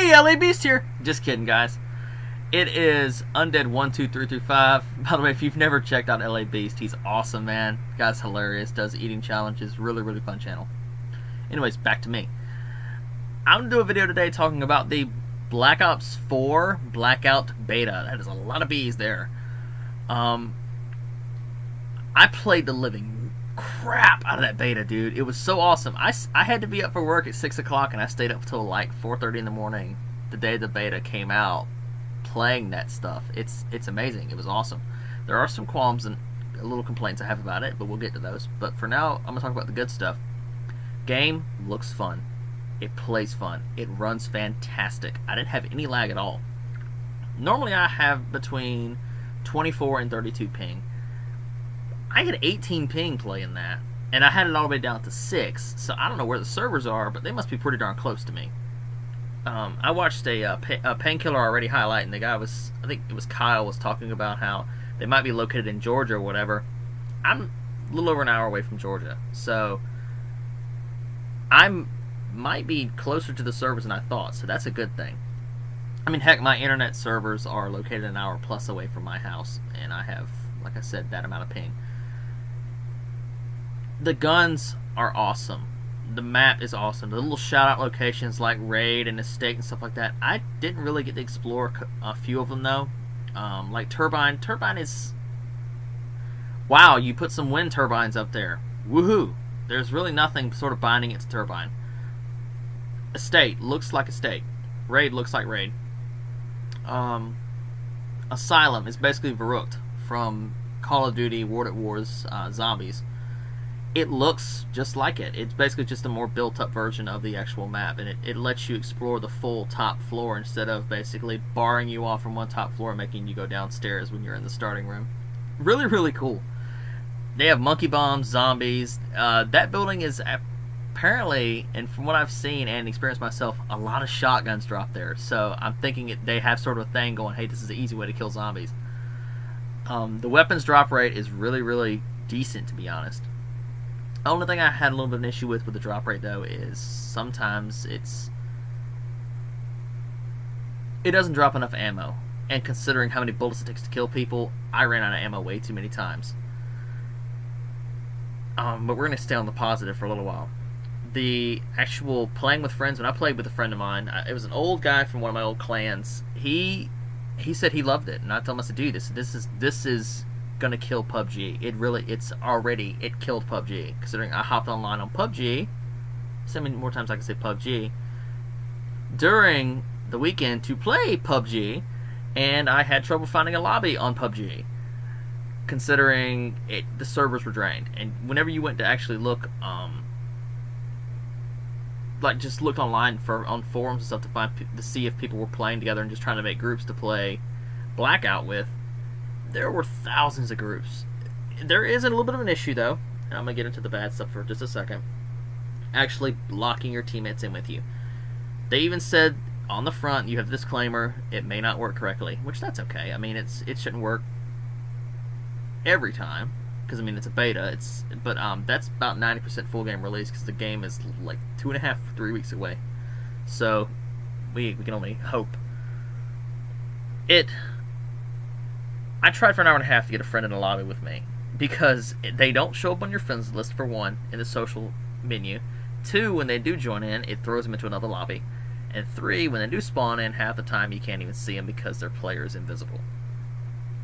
me, LA Beast here. Just kidding, guys. It is Undead12335. By the way, if you've never checked out LA Beast, he's awesome, man. Guy's hilarious. Does eating challenges. Really, really fun channel. Anyways, back to me. I'm gonna do a video today talking about the Black Ops 4 Blackout Beta. That is a lot of B's there. I played the living crap out of that beta, dude. It was so awesome. I had to be up for work at 6 o'clock, and I stayed up till like 4:30 in the morning the day the beta came out, playing that stuff. It's amazing. It was awesome. There are some qualms and little complaints I have about it, but we'll get to those. But for now, I'm gonna talk about the good stuff. Game looks fun. It plays fun. It runs fantastic. I didn't have any lag at all. Normally I have between 24 and 32 ping. I had 18 ping playing that, and I had it all the way down to 6, so I don't know where the servers are, but they must be pretty darn close to me. I watched a Painkiller already highlighting. The guy was, I think it was Kyle, was talking about how they might be located in Georgia or whatever. I'm a little over an hour away from Georgia, so I might be closer to the servers than I thought, so that's a good thing. I mean, heck, my internet servers are located an hour plus away from my house, and I have, like I said, that amount of ping. The guns are awesome. The map is awesome. The little shout-out locations like Raid and Estate and stuff like that, I didn't really get to explore a few of them, though. Like Turbine. Turbine is... Wow, you put some wind turbines up there. Woohoo! There's really nothing sort of binding it to Turbine. Estate looks like Estate. Raid looks like Raid. Asylum is basically Verrückt from Call of Duty World at War's Zombies. It looks just like it. It's basically just a more built-up version of the actual map, and it lets you explore the full top floor instead of basically barring you off from one top floor and making you go downstairs when you're in the starting room. Really, really cool. They have monkey bombs, zombies. That building is apparently, and from what I've seen and experienced myself, a lot of shotguns drop there. So I'm thinking they have sort of a thing going, hey, this is the easy way to kill zombies. The weapons drop rate is really, really decent, to be honest. The only thing I had a little bit of an issue with the drop rate, though, is sometimes it doesn't drop enough ammo. And considering how many bullets it takes to kill people, I ran out of ammo way too many times. But we're going to stay on the positive for a little while. The actual playing with friends, when I played with a friend of mine, it was an old guy from one of my old clans. He said he loved it, and I told him, I said, dude, this is gonna kill PUBG. It killed PUBG. Considering I hopped online on PUBG, so many more times I can say PUBG, during the weekend to play PUBG, and I had trouble finding a lobby on PUBG. Considering the servers were drained, and whenever you went to actually look, like just look online on forums and stuff to see if people were playing together and just trying to make groups to play Blackout with, there were thousands of groups. There is a little bit of an issue, though, and I'm gonna get into the bad stuff for just a second. Actually locking your teammates in with you. They even said on the front, you have a disclaimer, it may not work correctly, which that's okay. I mean, it shouldn't work every time, because I mean it's a beta. But that's about 90% full game release, because the game is like 2.5 to 3 weeks away. So we can only hope. I tried for an hour and a half to get a friend in the lobby with me, because they don't show up on your friends list, for one, in the social menu. 2, when they do join in, it throws them into another lobby. And 3, when they do spawn in, half the time you can't even see them because their player is invisible.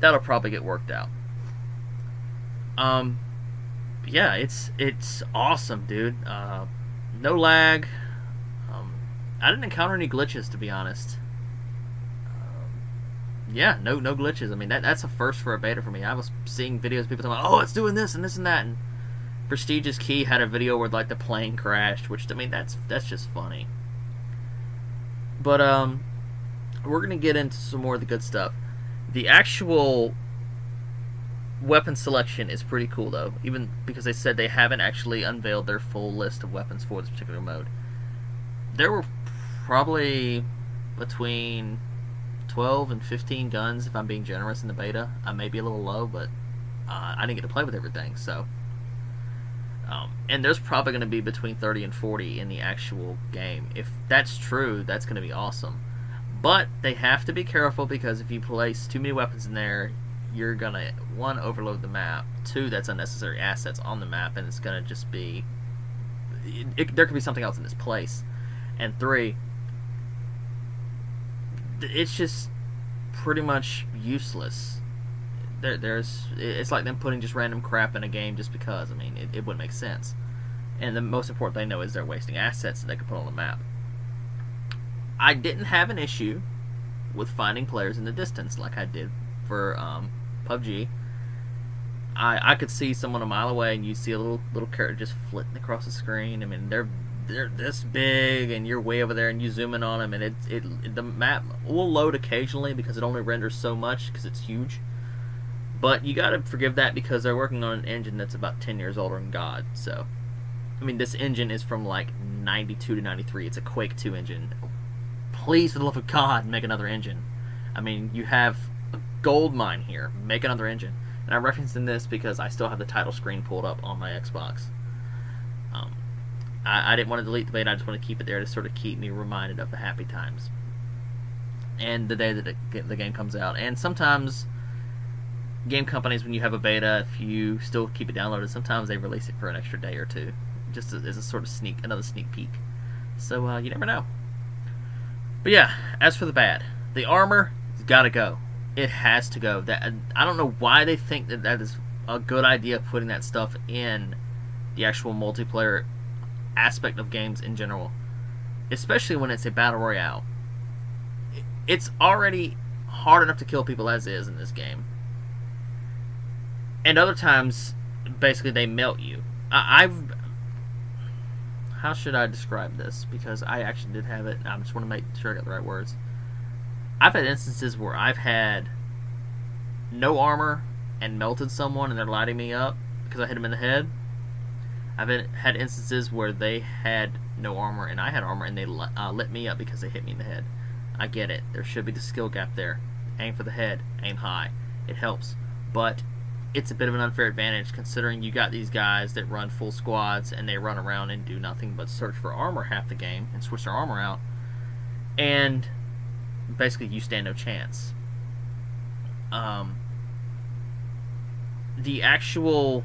That'll probably get worked out. Yeah, it's awesome, dude. No lag. I didn't encounter any glitches, to be honest. Yeah, no glitches. I mean, that's a first for a beta for me. I was seeing videos of people talking about, oh, it's doing this and this and that, and Prestigious Key had a video where like the plane crashed, which, I mean, that's just funny. But we're gonna get into some more of the good stuff. The actual weapon selection is pretty cool, though, even because they said they haven't actually unveiled their full list of weapons for this particular mode. There were probably between 12 and 15 guns, if I'm being generous, in the beta. I may be a little low, but I didn't get to play with everything, so. And there's probably going to be between 30 and 40 in the actual game. If that's true, that's going to be awesome. But they have to be careful, because if you place too many weapons in there, you're gonna, one, overload the map, two, that's unnecessary assets on the map, and it's gonna just be, there could be something else in its place, and three, it's just pretty much useless. It's like them putting just random crap in a game just because. I mean, it wouldn't make sense. And the most important thing, though, is they're wasting assets that they could put on the map. I didn't have an issue with finding players in the distance like I did for PUBG. I could see someone a mile away, and you see a little character just flitting across the screen. I mean, they're this big, and you're way over there, and you zoom in on them, and the map will load occasionally because it only renders so much because it's huge. But you gotta forgive that, because they're working on an engine that's about 10 years older than God. So, I mean, this engine is from like 92 to 93. It's a Quake 2 engine. Please, for the love of God, make another engine. I mean, you have a gold mine here. Make another engine. And I'm referencing this because I still have the title screen pulled up on my Xbox. I didn't want to delete the beta. I just want to keep it there to sort of keep me reminded of the happy times and the day that the game comes out. And sometimes game companies, when you have a beta, if you still keep it downloaded, sometimes they release it for an extra day or two, just as a sort of another sneak peek. So you never know. But yeah, as for the bad, the armor has got to go. It has to go. I don't know why they think that is a good idea, putting that stuff in the actual multiplayer aspect of games in general, especially when it's a battle royale. It's already hard enough to kill people as is in this game, and other times basically they melt you. How should I describe this, because I actually did have it, and I just want to make sure I got the right words. I've had instances where I've had no armor and melted someone, and they're lighting me up because I hit them in the head. I've had instances where they had no armor and I had armor, and they lit me up because they hit me in the head. I get it. There should be the skill gap there. Aim for the head. Aim high. It helps. But it's a bit of an unfair advantage, considering you got these guys that run full squads and they run around and do nothing but search for armor half the game and switch their armor out. And basically you stand no chance. The actual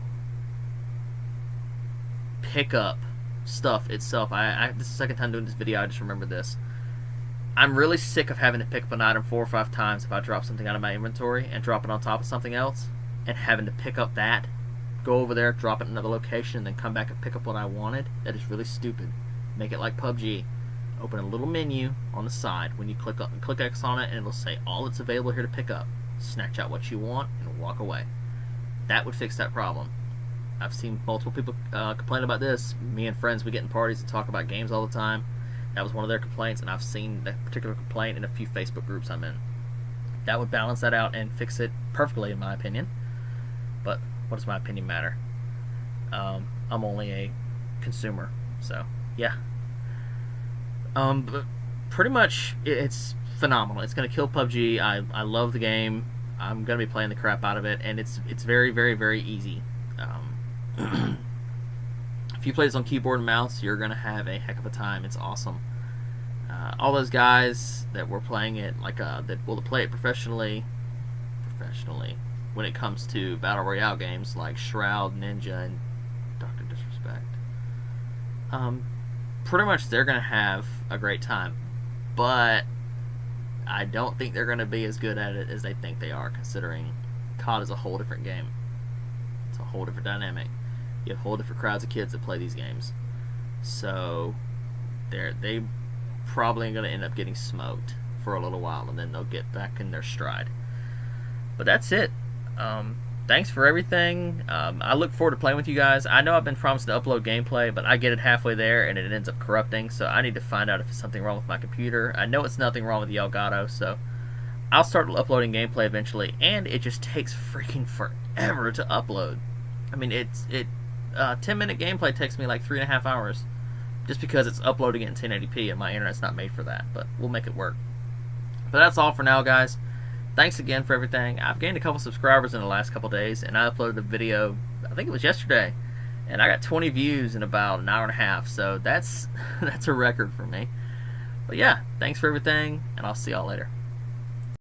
pickup stuff itself, this is the second time doing this video, I just remember this. I'm really sick of having to pick up an item 4 or 5 times if I drop something out of my inventory and drop it on top of something else, and having to pick up that, go over there, drop it in another location, and then come back and pick up what I wanted. That is really stupid. Make it like PUBG. Open a little menu on the side. When you click X on it, and it'll say all that's available here to pick up. Snatch out what you want and walk away. That would fix that problem. I've seen multiple people complain about this. Me and friends, we get in parties and talk about games all the time. That was one of their complaints, and I've seen that particular complaint in a few Facebook groups I'm in. That would balance that out and fix it perfectly, in my opinion. But what does my opinion matter? I'm only a consumer, so yeah. But pretty much, it's phenomenal. It's going to kill PUBG. I love the game. I'm going to be playing the crap out of it, and it's very, very, very easy. If you play this on keyboard and mouse, you're going to have a heck of a time. It's awesome. All those guys that were playing it, like that will play it professionally, when it comes to battle royale games like Shroud, Ninja, and Dr. Disrespect, pretty much they're going to have a great time. But I don't think they're going to be as good at it as they think they are, considering COD is a whole different game. It's a whole different dynamic. You have whole different crowds of kids that play these games. So they probably going to end up getting smoked for a little while, and then they'll get back in their stride. But that's it. Thanks for everything. I look forward to playing with you guys. I know I've been promised to upload gameplay, but I get it halfway there and it ends up corrupting, so I need to find out if it's something wrong with my computer. I know it's nothing wrong with the Elgato, so I'll start uploading gameplay eventually, and it just takes freaking forever to upload. I mean, 10-minute gameplay takes me like 3.5 hours, just because it's uploading it in 1080p and my internet's not made for that, but we'll make it work. But that's all for now, guys. Thanks again for everything. I've gained a couple subscribers in the last couple days, and I uploaded a video, I think it was yesterday, and I got 20 views in about an hour and a half, so that's a record for me. But yeah, thanks for everything, and I'll see y'all later.